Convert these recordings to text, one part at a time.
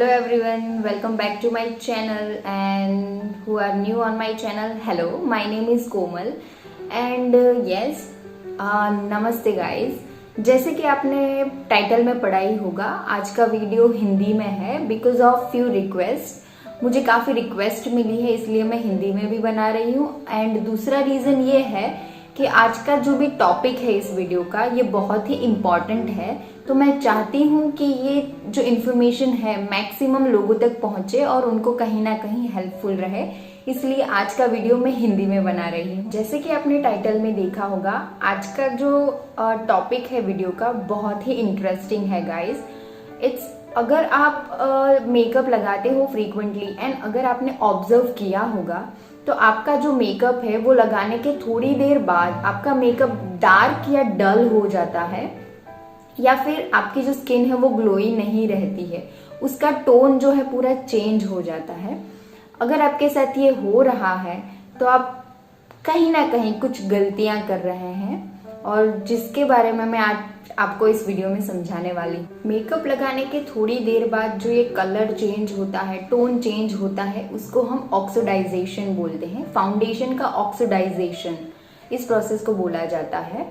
Hello everyone, welcome back to my channel and who are new on my channel, hello, my name is Komal and yes, नमस्ते guys. जैसे कि आपने title में पढ़ा ही होगा, आज का वीडियो हिंदी में है बिकॉज ऑफ फ्यू रिक्वेस्ट। मुझे काफ़ी रिक्वेस्ट मिली है इसलिए मैं हिंदी में भी बना रही हूँ। एंड दूसरा रीज़न ये है कि आज का जो भी टॉपिक है इस वीडियो का ये बहुत ही इम्पॉर्टेंट है, तो मैं चाहती हूँ कि ये जो इन्फॉर्मेशन है मैक्सिमम लोगों तक पहुँचे और उनको कहीं ना कहीं हेल्पफुल रहे, इसलिए आज का वीडियो मैं हिंदी में बना रही हूँ। जैसे कि आपने टाइटल में देखा होगा, आज का जो टॉपिक है वीडियो का बहुत ही इंटरेस्टिंग है गाइस। अगर आप मेकअप लगाते हो फ्रीक्वेंटली एंड अगर आपने ऑब्जर्व किया होगा तो आपका जो मेकअप है वो लगाने के थोड़ी देर बाद आपका मेकअप डार्क या डल हो जाता है, या फिर आपकी जो स्किन है वो ग्लोई नहीं रहती है, उसका टोन जो है पूरा चेंज हो जाता है। अगर आपके साथ ये हो रहा है तो आप कहीं ना कहीं कुछ गलतियां कर रहे हैं, और जिसके बारे में मैं आज आपको इस वीडियो में समझाने वाली। मेकअप लगाने के थोड़ी देर बाद जो ये कलर चेंज होता है, टोन चेंज होता है, उसको हम ऑक्सीडाइजेशन बोलते हैं। फाउंडेशन का ऑक्सीडाइजेशन इस प्रोसेस को बोला जाता है।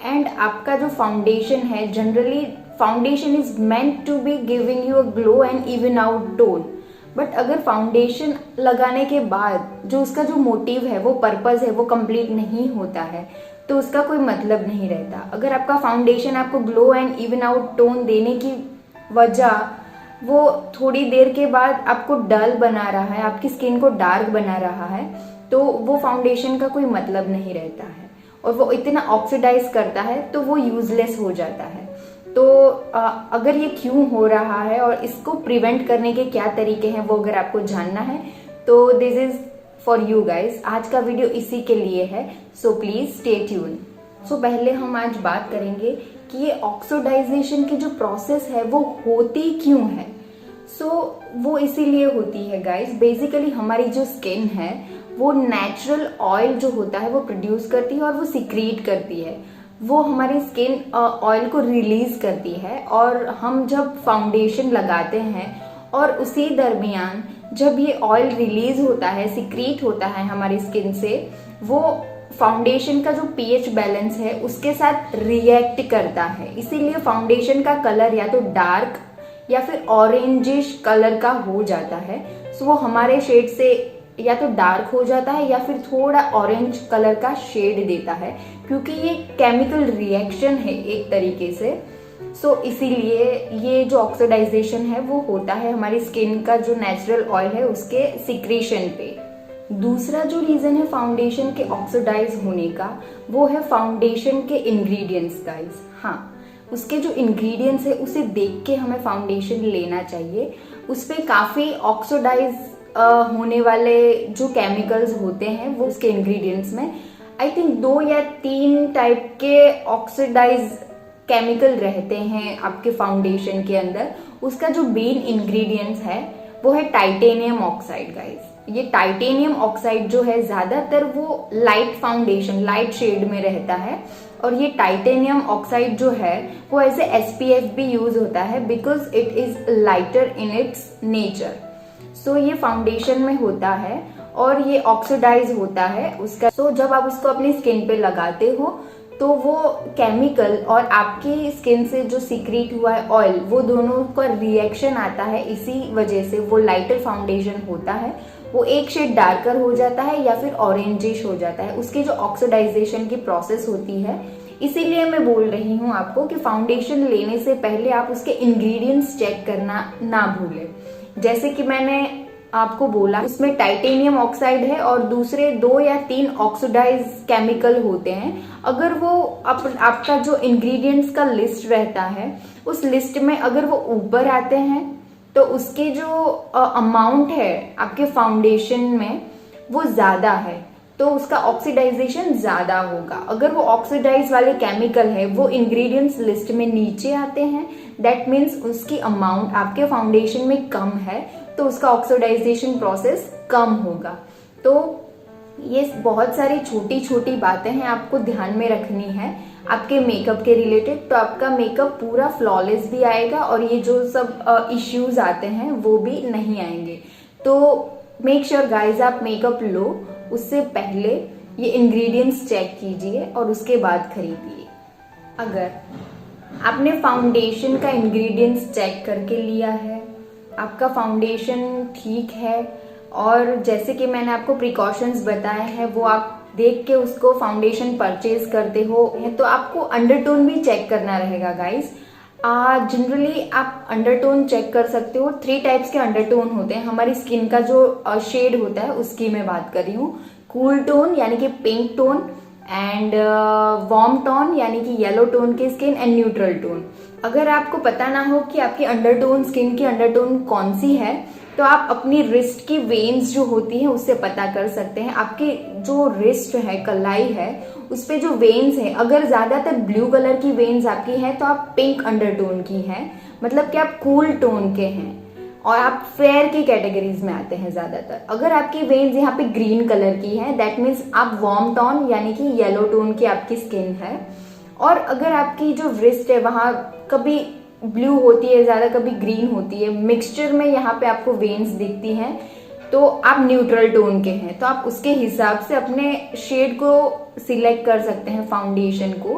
एंड आपका जो फाउंडेशन है, generally foundation is meant to be giving you a glow and even out tone, but अगर फाउंडेशन लगाने के बाद जो उसका जो मोटिव है, वो पर्पस है, वो कंप्लीट नहीं होता है तो उसका कोई मतलब नहीं रहता। अगर आपका फाउंडेशन आपको glow and even out tone देने की वजह वो थोड़ी देर के बाद आपको डल बना रहा है, आपकी स्किन को डार्क बना रहा है, तो वो फाउंडेशन का कोई मतलब नहीं रहता है और वो इतना ऑक्सीडाइज करता है तो वो यूजलेस हो जाता है। तो अगर ये क्यों हो रहा है और इसको प्रिवेंट करने के क्या तरीके हैं वो अगर आपको जानना है तो this is for you guys. आज का वीडियो इसी के लिए है, सो प्लीज स्टे ट्यून। सो पहले हम आज बात करेंगे कि ये ऑक्सीडाइजेशन की जो प्रोसेस है वो होती क्यों है। वो इसीलिए होती है गाइज, बेसिकली हमारी जो स्किन है वो नेचुरल ऑयल जो होता है वो प्रोड्यूस करती है और वो सिक्रीट करती है, वो हमारी स्किन ऑयल को रिलीज करती है। और हम जब फाउंडेशन लगाते हैं और उसी दरमियान जब ये ऑयल रिलीज होता है, सिक्रीट होता है हमारी स्किन से, वो फाउंडेशन का जो पीएच बैलेंस है उसके साथ रिएक्ट करता है। इसीलिए फाउंडेशन का कलर या तो डार्क या फिर ऑरेंजिश कलर का हो जाता है। वो हमारे शेड से या तो डार्क हो जाता है या फिर थोड़ा ऑरेंज कलर का शेड देता है, क्योंकि ये केमिकल रिएक्शन है एक तरीके से। इसीलिए ये जो ऑक्सीडाइजेशन है वो होता है हमारी स्किन का जो नेचुरल ऑयल है उसके सिक्रीशन पे। दूसरा जो रीजन है फाउंडेशन के ऑक्सीडाइज होने का, वो है फाउंडेशन के इंग्रेडिएंट्स गाइस। हाँ, उसके जो इंग्रेडिएंट्स है उसे देख के हमें फाउंडेशन लेना चाहिए। उस पे काफी ऑक्सीडाइज होने वाले जो केमिकल्स होते हैं वो उसके इंग्रेडिएंट्स में आई थिंक 2 या 3 टाइप के ऑक्सीडाइज केमिकल रहते हैं आपके फाउंडेशन के अंदर। उसका जो मेन इंग्रेडिएंट्स है वो है टाइटेनियम ऑक्साइड गाइस। ये टाइटेनियम ऑक्साइड जो है ज्यादातर वो लाइट फाउंडेशन, लाइट शेड में रहता है, और ये टाइटेनियम ऑक्साइड जो है वो एज ए SPF भी यूज होता है because it is lighter in its nature. ये फाउंडेशन में होता है और ये ऑक्सीडाइज होता है उसका। जब आप उसको अपनी स्किन पे लगाते हो तो वो केमिकल और आपकी स्किन से जो सीक्रेट हुआ है ऑयल, वो दोनों का रिएक्शन आता है। इसी वजह से वो लाइटर फाउंडेशन होता है, वो एक शेड डार्कर हो जाता है या फिर ऑरेंजिश हो जाता है। उसकी जो ऑक्सीडाइजेशन की प्रोसेस होती है, इसीलिए मैं बोल रही हूँ आपको कि फाउंडेशन लेने से पहले आप उसके इंग्रेडिएंट्स चेक करना ना भूलें। जैसे कि मैंने आपको बोला, उसमें टाइटेनियम ऑक्साइड है और दूसरे 2 या 3 ऑक्सीडाइज केमिकल होते हैं। अगर वो आपका जो इंग्रेडिएंट्स का लिस्ट रहता है उस लिस्ट में अगर वो ऊपर आते हैं तो उसके जो अमाउंट है आपके फाउंडेशन में वो ज्यादा है, तो उसका ऑक्सीडाइजेशन ज्यादा होगा। अगर वो ऑक्सीडाइज वाले केमिकल है वो इंग्रेडिएंट्स लिस्ट में नीचे आते हैं, दैट मीन्स उसकी अमाउंट आपके फाउंडेशन में कम है, तो उसका ऑक्सीडाइजेशन प्रोसेस कम होगा। तो ये बहुत सारी छोटी छोटी बातें हैं आपको ध्यान में रखनी है आपके मेकअप के रिलेटेड, तो आपका मेकअप पूरा फ्लॉलेस भी आएगा और ये जो सब इश्यूज आते हैं वो भी नहीं आएंगे। तो मेक श्योर गाइज आप मेकअप लो उससे पहले ये इंग्रेडिएंट्स चेक कीजिए और उसके बाद खरीदिए। अगर आपने फाउंडेशन का इंग्रेडिएंट्स चेक करके लिया है, आपका फाउंडेशन ठीक है और जैसे कि मैंने आपको प्रिकॉशंस बताए हैं वो आप देख के उसको फाउंडेशन परचेज करते हो, तो आपको अंडरटोन भी चेक करना रहेगा गाइस। जनरली आप अंडरटोन चेक कर सकते हो। 3 टाइप्स के अंडरटोन होते हैं। हमारी स्किन का जो शेड होता है उसकी मैं बात कर रही हूँ। कूल टोन यानी कि pink tone, and warm tone यानी कि येलो टोन की स्किन, एंड न्यूट्रल टोन। अगर आपको पता ना हो कि आपकी अंडरटोन स्किन की अंडरटोन कौन सी है, तो आप अपनी रिस्ट की वेन्स जो होती हैं उससे पता कर सकते हैं। आपकी जो रिस्ट है, कलाई है, उस पे जो वेन्स है, अगर ज्यादातर ब्लू कलर की वेन्स आपकी हैं तो आप पिंक अंडरटोन की हैं, मतलब कि आप कूल टोन के हैं और आप फेयर की कैटेगरीज में आते हैं ज्यादातर। अगर आपकी वेन्स यहाँ पे ग्रीन कलर की है, दैट मीन्स आप वार्म टोन यानी कि येलो टोन की आपकी स्किन है। और अगर आपकी जो रिस्ट है वहां कभी ब्लू होती है ज्यादा, कभी ग्रीन होती है, मिक्सचर में यहाँ पे आपको वेन्स दिखती हैं, तो आप न्यूट्रल टोन के हैं। तो आप उसके हिसाब से अपने शेड को सिलेक्ट कर सकते हैं। फाउंडेशन को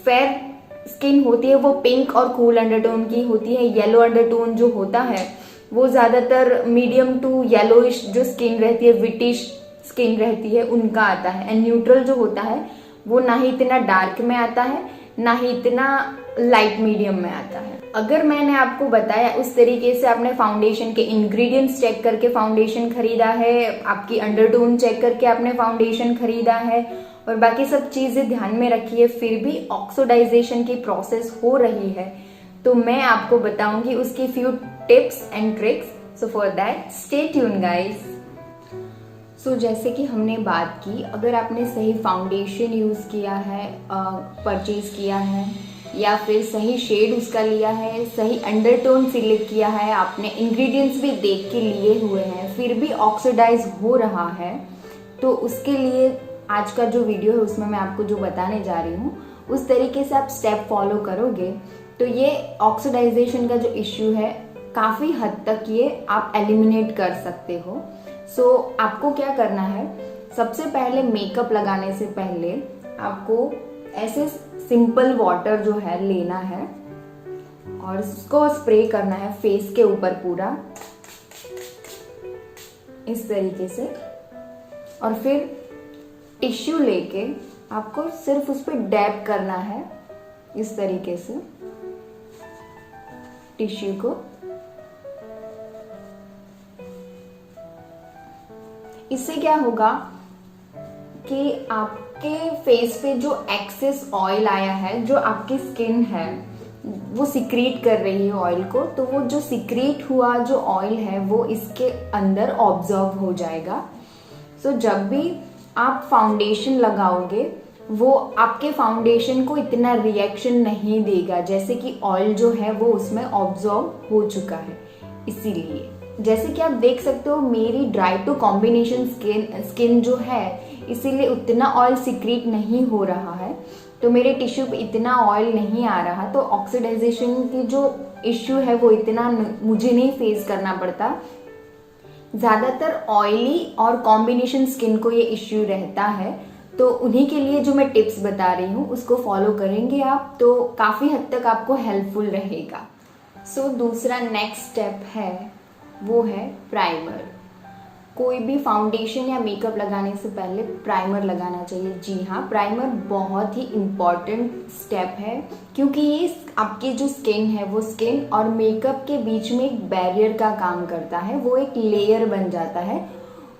फेयर स्किन होती है वो पिंक और कूल अंडरटोन की होती है। येलो अंडरटोन जो होता है वो ज्यादातर मीडियम टू येलोइश जो स्किन रहती है, विटिश स्किन रहती है, उनका आता है। एंड न्यूट्रल जो होता है वो ना ही इतना डार्क में आता है ना ही इतना लाइट मीडियम में आता है। अगर मैंने आपको बताया उस तरीके से आपने फाउंडेशन के इंग्रेडिएंट्स चेक करके फाउंडेशन खरीदा है, आपकी अंडरटोन चेक करके आपने फाउंडेशन खरीदा है और बाकी सब चीजें ध्यान में रखिए, फिर भी ऑक्सीडाइजेशन की प्रोसेस हो रही है, तो मैं आपको बताऊंगी उसकी few tips and tricks. So for that stay tune guys. So जैसे कि हमने बात की, अगर आपने सही फाउंडेशन यूज किया है, परचेज किया है, या फिर सही शेड उसका लिया है, सही अंडरटोन सिलेक्ट किया है, आपने इंग्रेडिएंट्स भी देख के लिए हुए हैं, फिर भी ऑक्सीडाइज हो रहा है, तो उसके लिए आज का जो वीडियो है उसमें मैं आपको जो बताने जा रही हूँ उस तरीके से आप स्टेप फॉलो करोगे तो ये ऑक्सीडाइजेशन का जो इश्यू है काफी हद तक ये आप एलिमिनेट कर सकते हो। सो आपको क्या करना है, सबसे पहले मेकअप लगाने से पहले आपको ऐसे सिंपल वाटर जो है लेना है और इसको स्प्रे करना है फेस के ऊपर पूरा इस तरीके से, और फिर टिश्यू लेके आपको सिर्फ उस पर डैब करना है इस तरीके से टिश्यू को। इससे क्या होगा कि आपके फेस पे जो एक्सेस ऑयल आया है, जो आपकी स्किन है वो सिक्रीट कर रही है ऑयल को, तो वो जो सिक्रीट हुआ जो ऑयल है वो इसके अंदर ऑब्जर्व हो जाएगा। सो जब भी आप फाउंडेशन लगाओगे वो आपके फाउंडेशन को इतना रिएक्शन नहीं देगा, जैसे कि ऑयल जो है वो उसमें ऑब्जर्व हो चुका है। इसीलिए जैसे कि आप देख सकते हो मेरी ड्राई टू कॉम्बिनेशन स्किन जो है, इसीलिए उतना ऑयल सिक्रीट नहीं हो रहा है, तो मेरे टिश्यू पे इतना ऑयल नहीं आ रहा, तो ऑक्सीडाइजेशन की जो इश्यू है वो इतना मुझे नहीं फेस करना पड़ता। ज्यादातर ऑयली और कॉम्बिनेशन स्किन को ये इश्यू रहता है, तो उन्हीं के लिए जो मैं टिप्स बता रही हूँ उसको फॉलो करेंगे आप तो काफी हद तक आपको हेल्पफुल रहेगा। सो दूसरा नेक्स्ट स्टेप है वो है प्राइमर। कोई भी फाउंडेशन या मेकअप लगाने से पहले प्राइमर लगाना चाहिए। जी हाँ, प्राइमर बहुत ही इम्पॉर्टेंट स्टेप है, क्योंकि ये आपकी जो स्किन है वो स्किन और मेकअप के बीच में एक बैरियर का काम करता है, वो एक लेयर बन जाता है।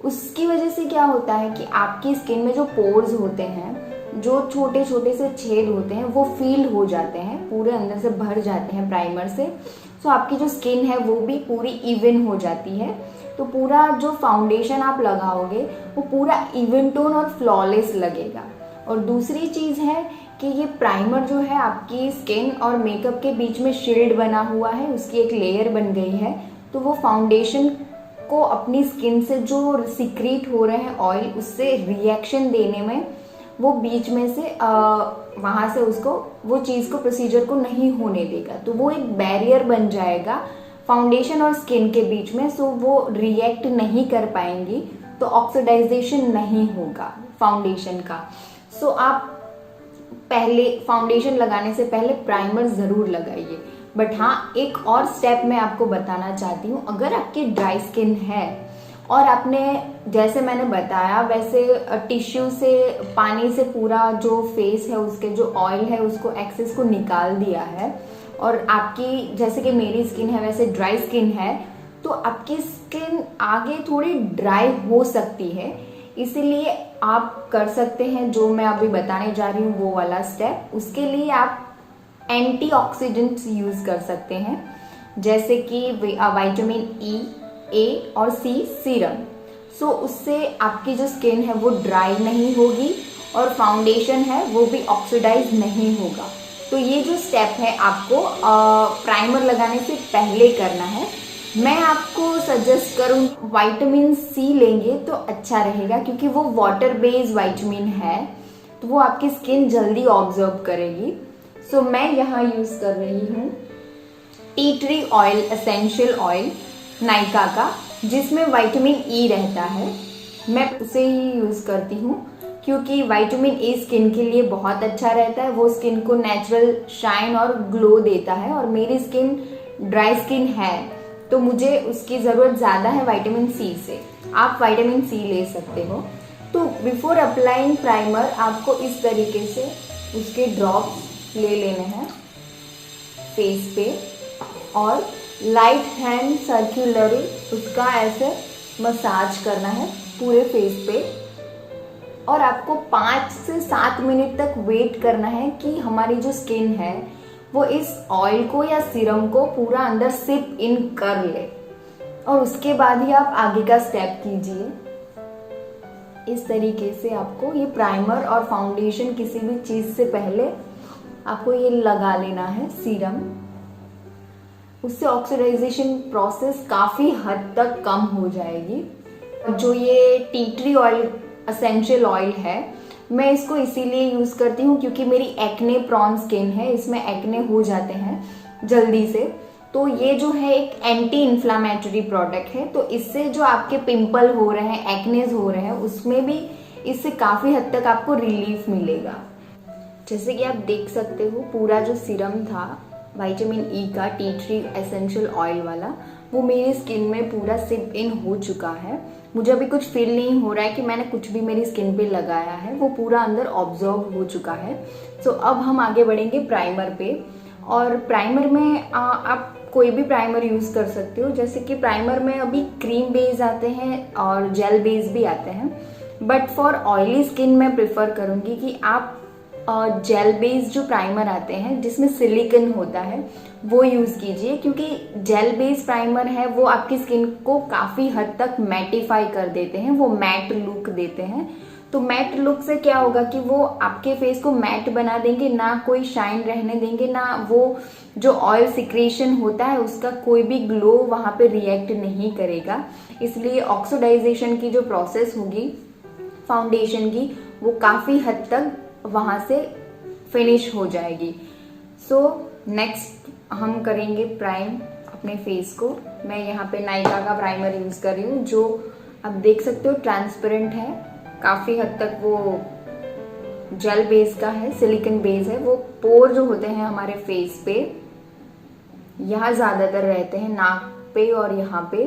उसकी वजह से क्या होता है कि आपकी स्किन में जो पोर्स होते हैं, जो छोटे छोटे से छेद होते हैं, वो फील हो जाते हैं, पूरे अंदर से भर जाते हैं प्राइमर से। सो आपकी जो स्किन है वो भी पूरी इवन हो जाती है, तो पूरा जो फाउंडेशन आप लगाओगे वो पूरा इवन टोन और फ्लॉलेस लगेगा। और दूसरी चीज है कि ये प्राइमर जो है आपकी स्किन और मेकअप के बीच में शील्ड बना हुआ है, उसकी एक लेयर बन गई है, तो वो फाउंडेशन आपको अपनी स्किन से जो सीक्रेट हो रहे हैं ऑयल, उससे रिएक्शन देने में वो बीच में से वहाँ से उसको वो चीज़ को, प्रोसीजर को नहीं होने देगा। तो वो एक बैरियर बन जाएगा फाउंडेशन और स्किन के बीच में, सो वो रिएक्ट नहीं कर पाएंगी, तो ऑक्सीडाइजेशन नहीं होगा फाउंडेशन का। सो आप पहले फाउंडेशन लगाने से पहले प्राइमर ज़रूर लगाइए। बट हाँ, एक और स्टेप मैं आपको बताना चाहती हूँ। अगर आपकी ड्राई स्किन है और आपने, जैसे मैंने बताया वैसे टिश्यू से, पानी से पूरा जो फेस है उसके जो ऑयल है उसको, एक्सेस को निकाल दिया है, और आपकी, जैसे कि मेरी स्किन है वैसे ड्राई स्किन है, तो आपकी स्किन आगे थोड़ी ड्राई हो सकती है। इसीलिए आप कर सकते हैं जो मैं अभी बताने जा रही हूँ वो वाला स्टेप। उसके लिए आप एंटीऑक्सीडेंट्स यूज कर सकते हैं, जैसे कि विटामिन ई, ए और सी सीरम। सो उससे आपकी जो स्किन है वो ड्राई नहीं होगी और फाउंडेशन है वो भी ऑक्सीडाइज नहीं होगा। तो ये जो स्टेप है आपको प्राइमर लगाने से पहले करना है। मैं आपको सजेस्ट करूँ विटामिन सी लेंगे तो अच्छा रहेगा, क्योंकि वो वाटर बेस्ड विटामिन है, तो वो आपकी स्किन जल्दी ऑब्जर्व करेगी। सो मैं यहाँ यूज कर रही हूँ tea tree oil, essential oil Nykaa का, जिसमें विटामिन ई रहता है। मैं उसे ही यूज करती हूँ क्योंकि विटामिन ए स्किन के लिए बहुत अच्छा रहता है। वो स्किन को नेचुरल शाइन और ग्लो देता है, और मेरी स्किन ड्राई स्किन है तो मुझे उसकी ज़रूरत ज़्यादा है विटामिन सी से। आप विटामिन सी ले सकते हो। तो बिफोर अप्लाइंग प्राइमर आपको इस तरीके से उसके ड्रॉप्स ले लेने हैं फेस पे, और लाइट हैंड सर्कुलरी उसका ऐसे मसाज करना है पूरे फेस पे, और आपको 5 से 7 मिनट तक वेट करना है कि हमारी जो स्किन है वो इस ऑयल को या सीरम को पूरा अंदर सिप इन कर ले, और उसके बाद ही आप आगे का स्टेप कीजिए। इस तरीके से आपको ये प्राइमर और फाउंडेशन, किसी भी चीज से पहले आपको ये लगा लेना है सीरम। उससे ऑक्सीडाइजेशन प्रोसेस काफी हद तक कम हो जाएगी। जो ये tea tree oil essential oil है, मैं इसको इसीलिए यूज करती हूँ क्योंकि मेरी एक्ने प्रॉन स्किन है, इसमें एक्ने हो जाते हैं जल्दी से। तो ये जो है एक एंटी इन्फ्लामेटरी प्रोडक्ट है, तो इससे जो आपके पिंपल हो रहे हैं, एक्नेज हो रहे हैं, उसमें भी इससे काफी हद तक आपको रिलीफ मिलेगा। जैसे कि आप देख सकते हो, पूरा जो सीरम था विटामिन ई का टी ट्री एसेंशियल ऑयल वाला, वो मेरी स्किन में पूरा सिप इन हो चुका है। मुझे अभी कुछ फील नहीं हो रहा है कि मैंने कुछ भी मेरी स्किन पे लगाया है, वो पूरा अंदर ऑब्जॉर्व हो चुका है। सो अब हम आगे बढ़ेंगे प्राइमर पे। और प्राइमर में आप कोई भी प्राइमर यूज कर सकते हो, जैसे कि प्राइमर में अभी क्रीम बेस आते हैं और जेल बेस भी आते हैं, बट फॉर ऑयली स्किन मैं प्रेफर करूंगी कि आप जेल बेस्ड जो प्राइमर आते हैं जिसमें सिलिकॉन होता है वो यूज कीजिए, क्योंकि जेल बेस्ड प्राइमर है वो आपकी स्किन को काफी हद तक मैटिफाई कर देते हैं, वो मैट लुक देते हैं। तो मैट लुक से क्या होगा कि वो आपके फेस को मैट बना देंगे, ना कोई शाइन रहने देंगे, ना वो जो ऑयल सिक्रेशन होता है उसका कोई भी ग्लो वहां पे रिएक्ट नहीं करेगा। इसलिए ऑक्सीडाइजेशन की जो प्रोसेस होगी फाउंडेशन की, वो काफी हद तक वहां से फिनिश हो जाएगी। सो नेक्स्ट हम करेंगे प्राइम अपने फेस को। मैं यहाँ पे नायका का प्राइमर यूज कर रही हूँ, जो आप देख सकते हो ट्रांसपेरेंट है, काफी हद तक वो जेल बेस का है, सिलिकॉन बेस है। वो पोर जो होते हैं हमारे फेस पे, यहाँ ज्यादातर रहते हैं नाक पे और यहाँ पे,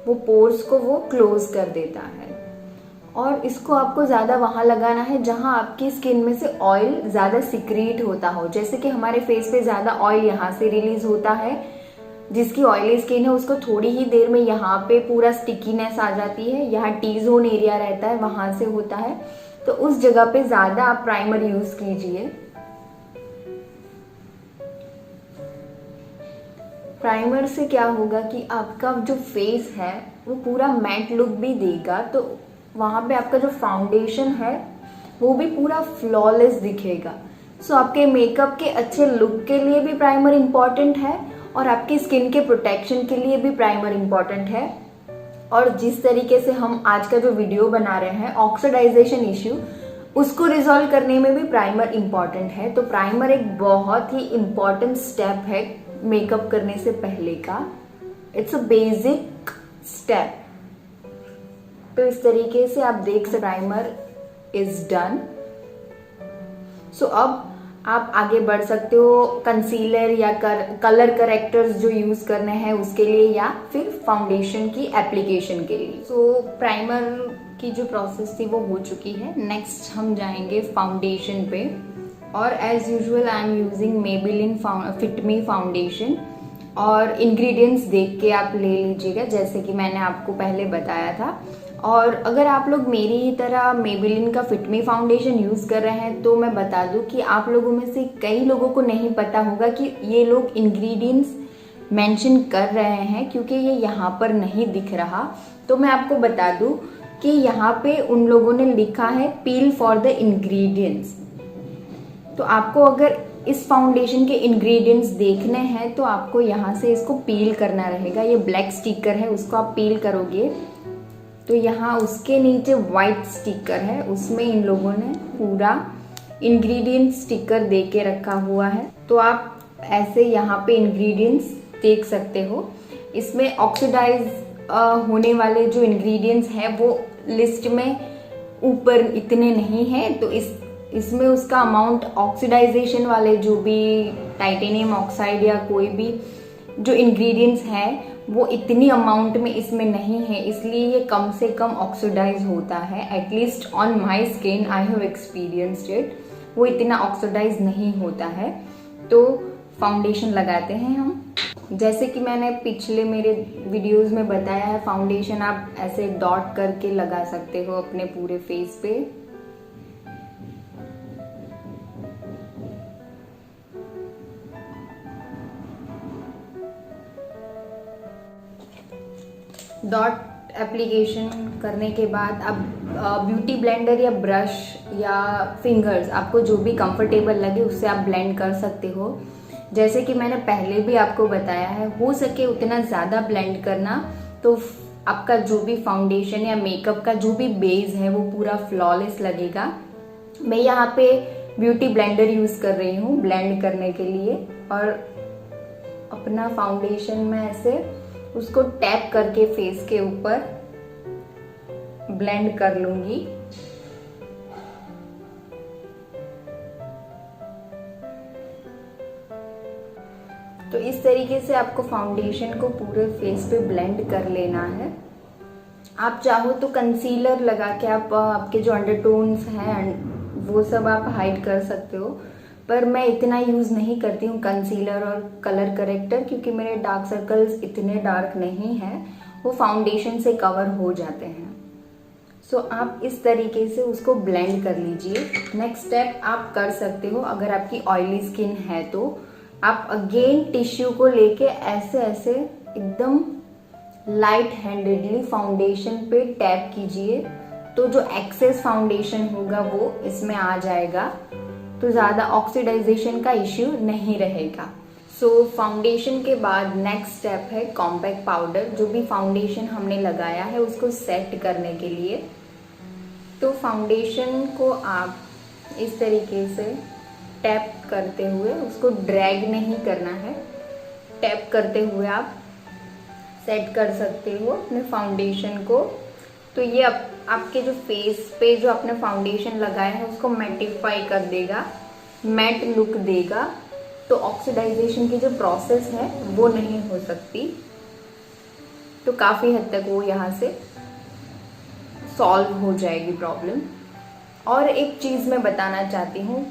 वो पोर्स को वो क्लोज कर देता है। और इसको आपको ज्यादा वहां लगाना है जहां आपकी स्किन में से ऑयल ज्यादा सिक्रीट होता हो। जैसे कि हमारे फेस पे ज्यादा ऑयल यहाँ से रिलीज होता है, जिसकी ऑयली स्किन है उसको थोड़ी ही देर में यहाँ पे पूरा स्टिकीनेस आ जाती है, यहाँ टी जोन एरिया रहता है वहां से होता है, तो उस जगह पे ज्यादा आप प्राइमर यूज कीजिए। प्राइमर से क्या होगा कि आपका जो फेस है वो पूरा मैट लुक भी देगा, तो वहां पे आपका जो फाउंडेशन है वो भी पूरा फ्लॉलेस दिखेगा। सो आपके मेकअप के अच्छे लुक के लिए भी प्राइमर इंपॉर्टेंट है, और आपकी स्किन के प्रोटेक्शन के लिए भी प्राइमर इंपॉर्टेंट है। और जिस तरीके से हम आज का जो वीडियो बना रहे हैं ऑक्सीडाइजेशन इश्यू, उसको रिजॉल्व करने में भी प्राइमर इम्पॉर्टेंट है। तो प्राइमर एक बहुत ही इम्पॉर्टेंट स्टेप है मेकअप करने से पहले का। It's a basic step. तो इस तरीके से आप देख सकते प्राइमर इज डन। सो अब आप आगे बढ़ सकते हो कंसीलर या कलर करेक्टर्स जो यूज करने हैं उसके लिए, या फिर फाउंडेशन की एप्लीकेशन के लिए। सो प्राइमर की जो प्रोसेस थी वो हो चुकी है। नेक्स्ट हम जाएंगे फाउंडेशन पे, और as usual I am using Maybelline Fit Me foundation. और इंग्रेडिएंट्स देख के आप ले लीजिएगा जैसे कि मैंने आपको पहले बताया था। और अगर आप लोग मेरी ही तरह मेबेलिन का फिट मी फाउंडेशन यूज कर रहे हैं तो मैं बता दूं कि आप लोगों में से कई लोगों को नहीं पता होगा कि ये लोग इंग्रेडिएंट्स मेंशन कर रहे हैं, क्योंकि ये यहाँ पर नहीं दिख रहा। तो मैं आपको बता दूं कि यहाँ पे उन लोगों ने लिखा है पील फॉर द इंग्रेडिएंट्स। तो आपको अगर इस फाउंडेशन के इंग्रेडिएंट्स देखने हैं तो आपको यहाँ से इसको पील करना रहेगा। ये ब्लैक स्टिकर है, उसको आप पील करोगे तो यहाँ उसके नीचे वाइट स्टिकर है, उसमें इन लोगों ने पूरा इंग्रेडिएंट स्टिकर दे के रखा हुआ है। तो आप ऐसे यहाँ पे इंग्रेडिएंट्स देख सकते हो। इसमें ऑक्सीडाइज होने वाले जो इंग्रेडिएंट्स हैं वो लिस्ट में ऊपर इतने नहीं हैं। तो इसमें उसका अमाउंट ऑक्सीडाइजेशन वाले जो भी टाइटेनियम ऑक्साइड या कोई भी जो इंग्रेडिएंट्स हैं वो इतनी अमाउंट में इसमें नहीं है, इसलिए ये कम से कम ऑक्सीडाइज होता है। At least on my skin I have experienced it, वो इतना ऑक्सीडाइज नहीं होता है। तो फाउंडेशन लगाते हैं हम। जैसे कि मैंने पिछले मेरे वीडियोस में बताया है, फाउंडेशन आप ऐसे डॉट करके लगा सकते हो अपने पूरे फेस पे। डॉट एप्लीकेशन करने के बाद अब ब्यूटी ब्लेंडर या ब्रश या फिंगर्स, आपको जो भी कंफर्टेबल लगे उससे आप ब्लेंड कर सकते हो। जैसे कि मैंने पहले भी आपको बताया है, हो सके उतना ज़्यादा ब्लेंड करना, तो आपका जो भी फाउंडेशन या मेकअप का जो भी बेस है वो पूरा फ्लॉलेस लगेगा। मैं यहाँ पे ब्यूटी ब्लेंडर यूज़ कर रही हूँ ब्लेंड करने के लिए, और अपना फाउंडेशन में ऐसे उसको टैप करके फेस के ऊपर ब्लेंड कर लूंगी। तो इस तरीके से आपको फाउंडेशन को पूरे फेस पे ब्लेंड कर लेना है। आप चाहो तो कंसीलर लगा के आप आपके जो अंडरटोन्स हैं वो सब आप हाइड कर सकते हो, पर मैं इतना यूज़ नहीं करती हूँ कंसीलर और कलर करेक्टर, क्योंकि मेरे डार्क सर्कल्स इतने डार्क नहीं हैं, वो फाउंडेशन से कवर हो जाते हैं। सो आप इस तरीके से उसको ब्लेंड कर लीजिए। नेक्स्ट स्टेप आप कर सकते हो, अगर आपकी ऑयली स्किन है तो आप अगेन टिश्यू को लेके ऐसे ऐसे एकदम लाइट हैंडेडली फाउंडेशन पे टैप कीजिए, तो जो एक्सेस फाउंडेशन होगा वो इसमें आ जाएगा, तो ज़्यादा ऑक्सीडाइजेशन का इश्यू नहीं रहेगा। सो फाउंडेशन के बाद नेक्स्ट स्टेप है कॉम्पैक्ट पाउडर। जो भी फाउंडेशन हमने लगाया है उसको सेट करने के लिए, तो फाउंडेशन को आप इस तरीके से टैप करते हुए, उसको ड्रैग नहीं करना है, टैप करते हुए आप सेट कर सकते हो अपने फाउंडेशन को। तो ये आपके जो फेस पे जो आपने फाउंडेशन लगाया है उसको मैटिफाई कर देगा, मैट लुक देगा। तो ऑक्सीडाइजेशन की जो प्रोसेस है वो नहीं हो सकती, तो काफ़ी हद तक वो यहाँ से सॉल्व हो जाएगी प्रॉब्लम। और एक चीज़ मैं बताना चाहती हूँ,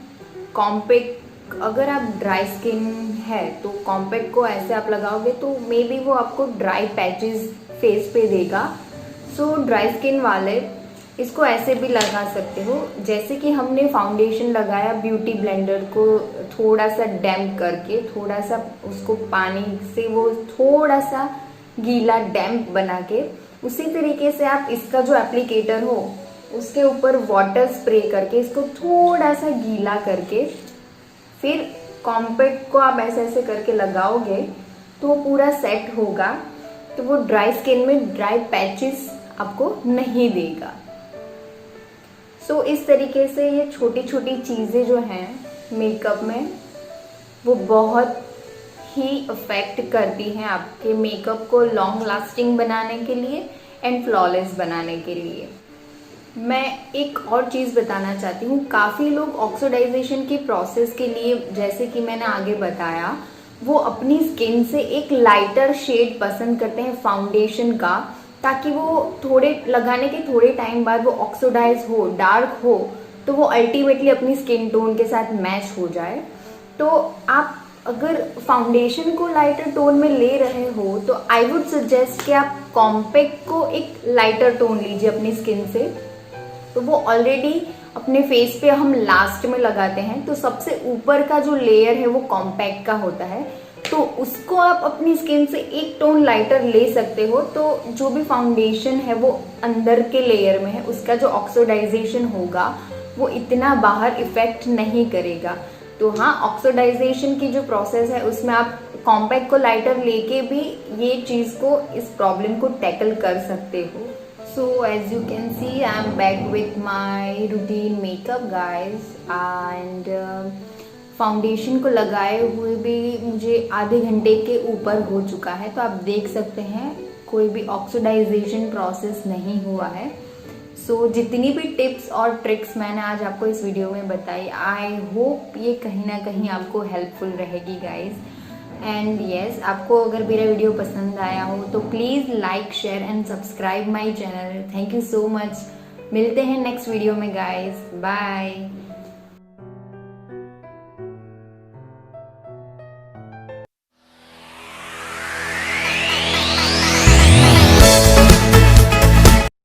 कॉम्पैक्ट अगर आप ड्राई स्किन है तो कॉम्पैक्ट को ऐसे आप लगाओगे तो मे बी वो आपको ड्राई पैचेस फेस पे देगा। सो ड्राई स्किन वाले इसको ऐसे भी लगा सकते हो, जैसे कि हमने फाउंडेशन लगाया ब्यूटी ब्लेंडर को थोड़ा सा डैम्प करके, थोड़ा सा उसको पानी से वो थोड़ा सा गीला डैम्प बना के, उसी तरीके से आप इसका जो एप्लीकेटर हो उसके ऊपर वाटर स्प्रे करके इसको थोड़ा सा गीला करके फिर कॉम्पैक्ट को आप ऐसे ऐसे करके लगाओगे तो पूरा सेट होगा। तो वो ड्राई स्किन में ड्राई पैचेस आपको नहीं देगा। सो इस तरीके से ये छोटी छोटी चीज़ें जो हैं मेकअप में वो बहुत ही अफेक्ट करती हैं आपके मेकअप को लॉन्ग लास्टिंग बनाने के लिए एंड फ्लॉलेस बनाने के लिए। मैं एक और चीज़ बताना चाहती हूँ, काफ़ी लोग ऑक्सीडाइजेशन की प्रोसेस के लिए, जैसे कि मैंने आगे बताया, वो अपनी स्किन से एक लाइटर शेड पसंद करते हैं फाउंडेशन का, ताकि वो थोड़े लगाने के थोड़े टाइम बाद वो ऑक्सीडाइज हो, डार्क हो, तो वो अल्टीमेटली अपनी स्किन टोन के साथ मैच हो जाए। तो आप अगर फाउंडेशन को लाइटर टोन में ले रहे हो तो आई वुड सजेस्ट कि आप कॉम्पैक्ट को एक लाइटर टोन लीजिए अपनी स्किन से। तो वो ऑलरेडी अपने फेस पे हम लास्ट में लगाते हैं, तो सबसे ऊपर का जो लेयर है वो कॉम्पैक्ट का होता है, तो उसको आप अपनी स्किन से एक टोन लाइटर ले सकते हो। तो जो भी फाउंडेशन है वो अंदर के लेयर में है, उसका जो ऑक्सीडाइजेशन होगा वो इतना बाहर इफेक्ट नहीं करेगा। तो हाँ, ऑक्सीडाइजेशन की जो प्रोसेस है उसमें आप कॉम्पैक्ट को लाइटर लेके भी ये चीज़ को, इस प्रॉब्लम को टैकल कर सकते हो। So as you can see, I am back with my routine makeup guys, and foundation को लगाए हुए भी मुझे आधे घंटे के ऊपर हो चुका है। तो आप देख सकते हैं कोई भी ऑक्सीडाइजेशन प्रोसेस नहीं हुआ है। सो जितनी भी टिप्स और ट्रिक्स मैंने आज आपको इस वीडियो में बताई, आई होप ये कहीं ना कहीं आपको हेल्पफुल रहेगी गाइज। एंड यस, आपको अगर मेरा वीडियो पसंद आया हो तो please like, share and subscribe my channel. Thank you so much. मिलते हैं नेक्स्ट वीडियो में गाइज, बाय।